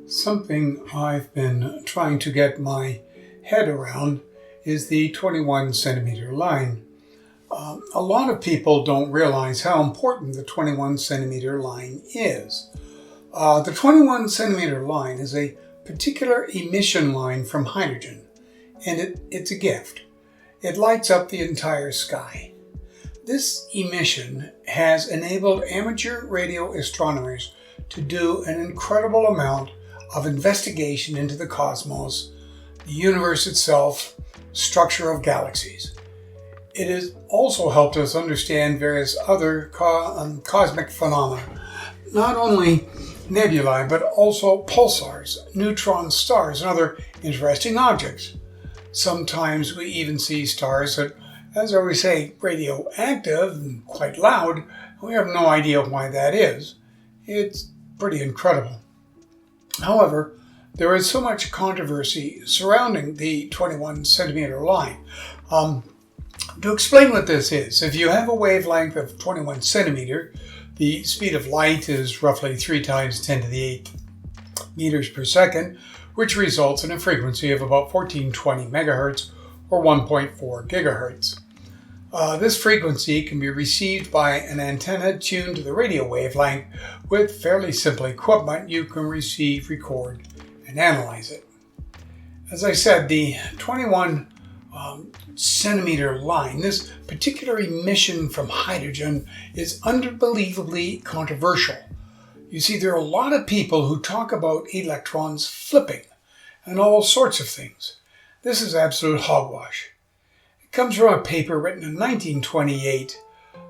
Something I've been trying to get my head around is the 21 centimeter line. A lot of people don't realize how important the 21 centimeter line is. The 21 centimeter line is a particular emission line from hydrogen, and it's a gift. It lights up the entire sky. This emission has enabled amateur radio astronomers to do an incredible amount of investigation into the cosmos, the universe itself, structure of galaxies. It has also helped us understand various other cosmic phenomena, not only nebulae, but also pulsars, neutron stars, and other interesting objects. Sometimes we even see stars that, as I always say, radioactive and quite loud, and we have no idea why that is. It's pretty incredible. However, there is so much controversy surrounding the 21 centimeter line. To explain what this is, if you have a wavelength of 21 centimeter, the speed of light is roughly 3 times 10 to the 8th meters per second, which results in a frequency of about 1420 megahertz or 1.4 gigahertz. This frequency can be received by an antenna tuned to the radio wavelength. With fairly simple equipment, you can receive, record, and analyze it. As I said, the 21 centimeter line, this particular emission from hydrogen, is unbelievably controversial. You see, there are a lot of people who talk about electrons flipping and all sorts of things. This is absolute hogwash. It comes from a paper written in 1928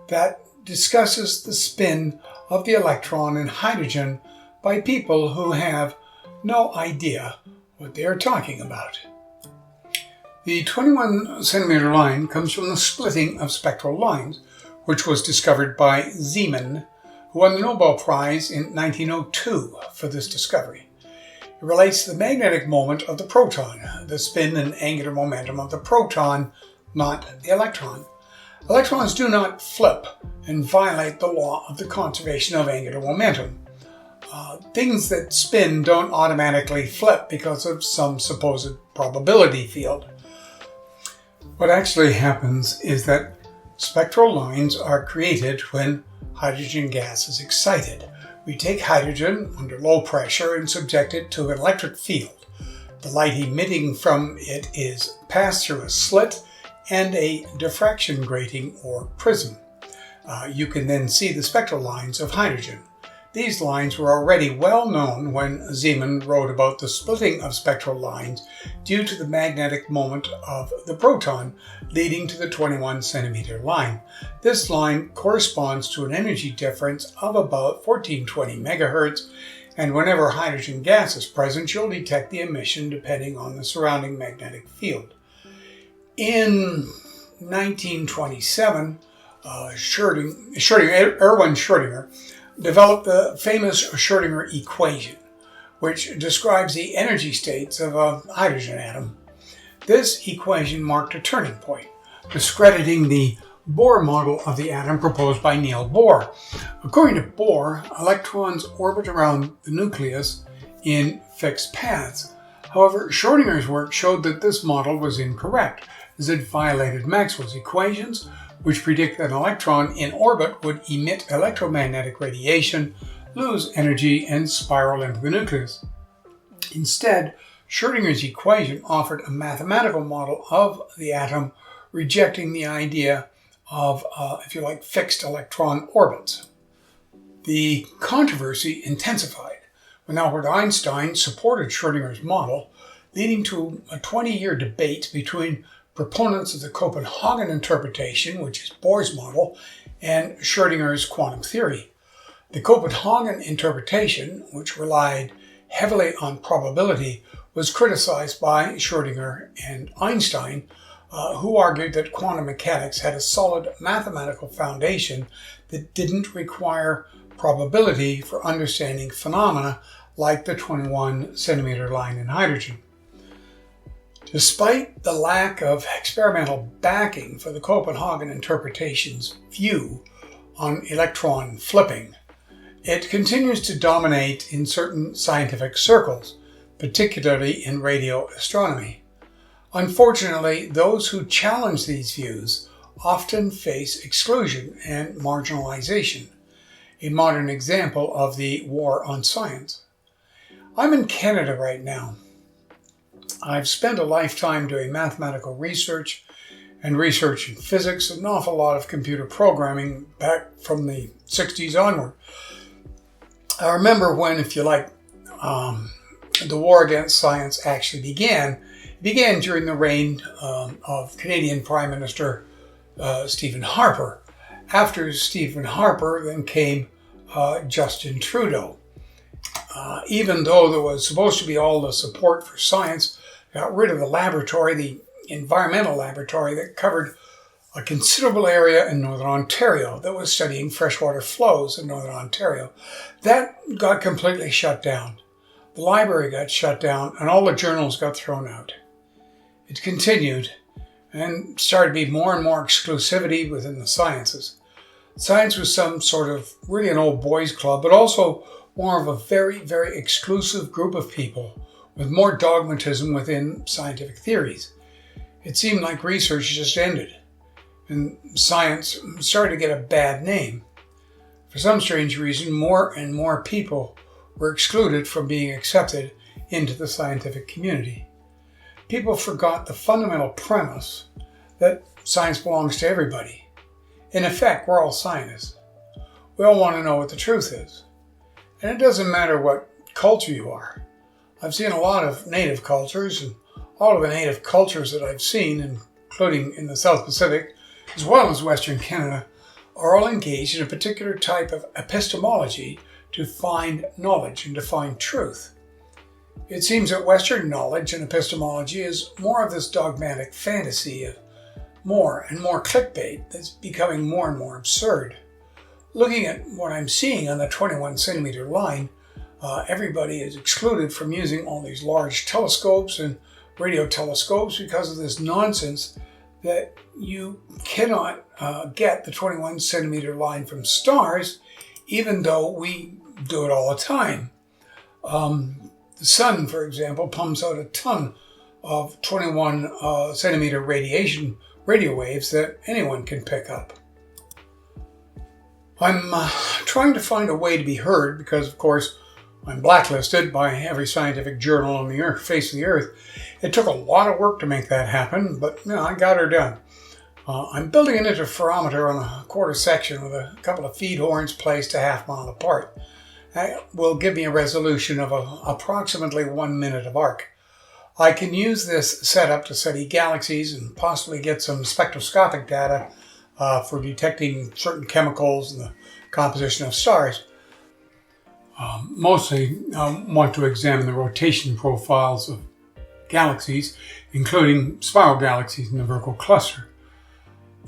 that discusses the spin of the electron in hydrogen by people who have no idea what they are talking about. The 21 centimeter line comes from the splitting of spectral lines, which was discovered by Zeeman, who won the Nobel Prize in 1902 for this discovery. It relates to the magnetic moment of the proton, the spin and angular momentum of the proton, not the electron. Electrons do not flip and violate the law of the conservation of angular momentum. Things that spin don't automatically flip because of some supposed probability field. What actually happens is that spectral lines are created when hydrogen gas is excited. We take hydrogen under low pressure and subject it to an electric field. The light emitting from it is passed through a slit and a diffraction grating or prism. You can then see the spectral lines of hydrogen. These lines were already well known when Zeeman wrote about the splitting of spectral lines due to the magnetic moment of the proton, leading to the 21 centimeter line. This line corresponds to an energy difference of about 1420 megahertz, and whenever hydrogen gas is present, you'll detect the emission depending on the surrounding magnetic field. In 1927, Erwin Schrödinger developed the famous Schrödinger equation, which describes the energy states of a hydrogen atom. This equation marked a turning point, discrediting the Bohr model of the atom proposed by Niels Bohr. According to Bohr, electrons orbit around the nucleus in fixed paths. However, Schrödinger's work showed that this model was incorrect, as it violated Maxwell's equations, which predict that an electron in orbit would emit electromagnetic radiation, lose energy, and spiral into the nucleus. Instead, Schrödinger's equation offered a mathematical model of the atom, rejecting the idea of, fixed electron orbits. The controversy intensified when Albert Einstein supported Schrödinger's model, leading to a 20-year debate between proponents of the Copenhagen interpretation, which is Bohr's model, and Schrödinger's quantum theory. The Copenhagen interpretation, which relied heavily on probability, was criticized by Schrödinger and Einstein, who argued that quantum mechanics had a solid mathematical foundation that didn't require probability for understanding phenomena like the 21 centimeter line in hydrogen. Despite the lack of experimental backing for the Copenhagen interpretation's view on electron flipping, It continues to dominate in certain scientific circles, particularly in radio astronomy. Unfortunately, those who challenge these views often face exclusion and marginalization, a modern example of the war on science. I'm in Canada right now. I've spent a lifetime doing mathematical research and research in physics, an awful lot of computer programming back from the 60s onward. I remember when, if you like, the war against science actually began. It began during the reign of Canadian Prime Minister Stephen Harper. After Stephen Harper, then came Justin Trudeau. Even though there was supposed to be all the support for science, got rid of the laboratory, the environmental laboratory that covered a considerable area in Northern Ontario that was studying freshwater flows in Northern Ontario. That got completely shut down. The library got shut down and all the journals got thrown out. It continued and started to be more and more exclusivity within the sciences. Science was some sort of really an old boys club, but also more of a very, very exclusive group of people with more dogmatism within scientific theories. It seemed like research just ended, and science started to get a bad name. For some strange reason, more and more people were excluded from being accepted into the scientific community. People forgot the fundamental premise that science belongs to everybody. In effect, we're all scientists. We all want to know what the truth is. And it doesn't matter what culture you are. I've seen a lot of native cultures, and all of the native cultures that I've seen, including in the South Pacific, as well as Western Canada, are all engaged in a particular type of epistemology to find knowledge and to find truth. It seems that Western knowledge and epistemology is more of this dogmatic fantasy of more and more clickbait that's becoming more and more absurd. Looking at what I'm seeing on the 21 centimeter line, everybody is excluded from using all these large telescopes and radio telescopes because of this nonsense that you cannot get the 21 centimeter line from stars, even though we do it all the time. The sun, for example, pumps out a ton of 21 centimeter radio waves that anyone can pick up. I'm trying to find a way to be heard because, of course, I'm blacklisted by every scientific journal on the face of the earth. It took a lot of work to make that happen, but I got her done. I'm building an interferometer on a quarter section with a couple of feed horns placed a half mile apart. That will give me a resolution of approximately 1 minute of arc. I can use this setup to study galaxies and possibly get some spectroscopic data for detecting certain chemicals and the composition of stars. Mostly, I want to examine the rotation profiles of galaxies, including spiral galaxies in the Virgo cluster.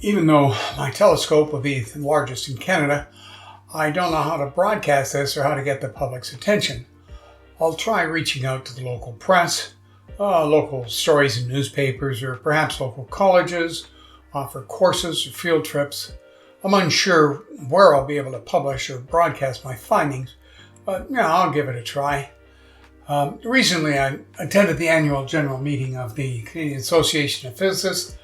Even though my telescope will be the largest in Canada, I don't know how to broadcast this or how to get the public's attention. I'll try reaching out to the local press, local stories in newspapers, or perhaps local colleges, offer courses or field trips. I'm unsure where I'll be able to publish or broadcast my findings, but I'll give it a try. Recently, I attended the annual general meeting of the Canadian Association of Physicists.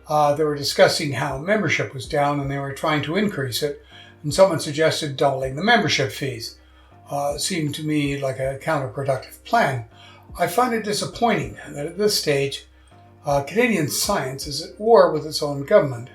They were discussing how membership was down and they were trying to increase it, and someone suggested doubling the membership fees. It seemed to me like a counterproductive plan. I find it disappointing that at this stage, Canadian science is at war with its own government.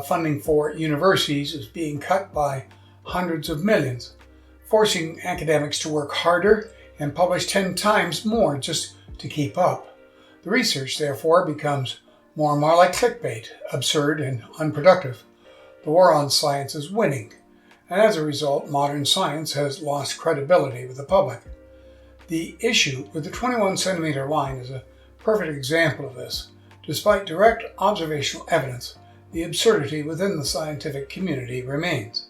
Funding for universities is being cut by hundreds of millions, forcing academics to work harder and publish 10 times more just to keep up. The research, therefore, becomes more and more like clickbait, absurd and unproductive. The war on science is winning, and as a result, modern science has lost credibility with the public. The issue with the 21 centimeter line is a perfect example of this. Despite direct observational evidence, the absurdity within the scientific community remains.